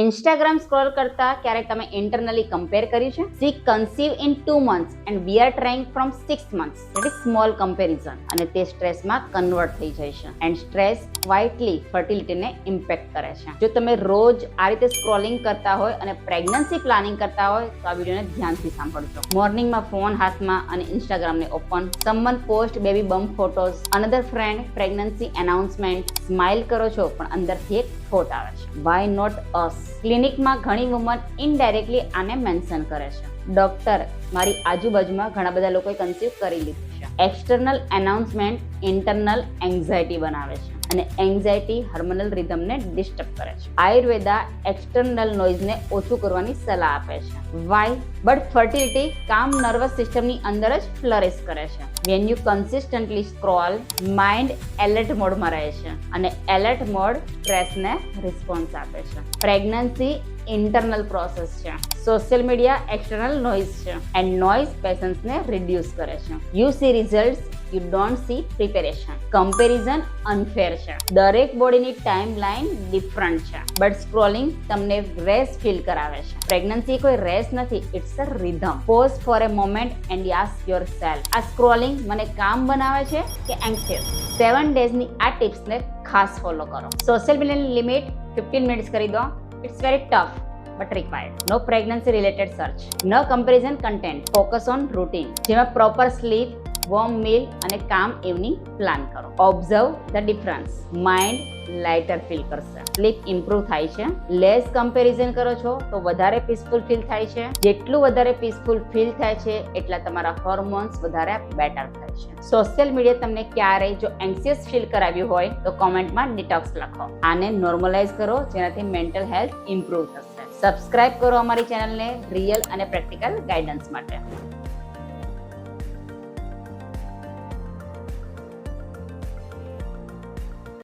Instagram scroll કરતા ક્યારેક તમે ઇન્ટરનલી કમ્પેર કર્યું છે? We conceive in 2 months and we are trying from 6 months. That is small comparison અને તે સ્ટ્રેસમાં કન્વર્ટ થઈ જાય છે એન્ડ સ્ટ્રેસ ક્વાઇટલી ફર્ટિલિટીને ઇમ્પેક્ટ કરે છે. જો તમે રોજ આ રીતે સ્ક્રોલિંગ કરતા હોય અને પ્રેગ્નન્સી પ્લાનિંગ કરતા હોય તો આ વિડીયોને ધ્યાનથી સાંભળજો. મોર્નિંગમાં ફોન હાથમાં અને ઇન્સ્ટાગ્રામને open, someone post baby bump photos, another friend pregnancy announcement, smile કરો છો પણ અંદરથી એક થોટ આવે છે, વાય નોટ અસ? ક્લિનિકમાં ઘણી વુમન ઇનડાયરેક્ટલી આને મેન્શન કરે છે. ડોક્ટર, મારી આજુબાજુમાં ઘણા બધા લોકોએ કન્સીવ કરી લીધું છે. એક્સટર્નલ એનાઉન્સમેન્ટ ઇન્ટરનલ એન્ઝાયટી બનાવે છે અને એન્ઝાયટી હાર્મોનલ રિધમને ડિસ્ટર્બ કરે છે. આયુર્વેદા એક્સટર્નલ નોઇઝને ઓછું કરવાની સલાહ આપે છે. વાય? બટ ફર્ટિલિટી કામ નર્વસ સિસ્ટમની અંદર જ ફ્લરિશ કરે છે. When you consistently scroll, mind alert મોડમાં રહે છે અને એલર્ટ મોડ સ્ટ્રેસને રિસ્પોન્સ આપે છે. પ્રેગ્નન્સી ઇન્ટરનલ પ્રોસેસ છે, સોશિયલ મીડિયા એક્સટર્નલ નોઇઝ છે એન્ડ નોઇઝ પેશન્સને રિડ્યુસ કરે છે. You see results, you don't see preparation. Comparison unfair છે. દરેક બોડીની ટાઈમ લાઈન ડિફરન્ટ છે બટ સ્ક્રોલિંગ તમને રેસ ફીલ કરાવે છે. પ્રેગ્નન્સી કોઈ રેસ નથી, it's a rhythm. Pause for a moment and ask yourself, આ સ્ક્રોલિંગ મને કામ બનાવે છે કે એન્ક્સિયસ? 7 ડેઝની આ ટિપ્સને ખાસ ફોલો કરો. સોશિયલ મીડિયાની લિમિટ 15 મિનિટ્સ કરી દો. It's very tough but required. No pregnancy related search. No comparison content. Focus on routine. જેમાં proper sleep, warm meal અને calm evening plan કરો. Observe the difference. Mind lighter feel કરશે. Sleep improve થાય છે. Less comparison કરો છો તો વધારે peaceful feel થાય છે. જેટલું વધારે peaceful feel થાય છે એટલા તમારા hormones વધારે better થાય છે. સોશિયલ મીડિયા તમને ક્યારેય જો એન્ક્સિયસ ફીલ કરાવ્યું હોય તો કોમેન્ટમાં ડિટોક્સ લખો. આને નોર્મલાઇઝ કરો જેનાથી મેન્ટલ હેલ્થ ઇમ્પ્રૂવ થશે. સબસ્ક્રાઇબ કરો અમારી ચેનલને રિયલ અને પ્રેક્ટિકલ ગાઈડન્સ માટે.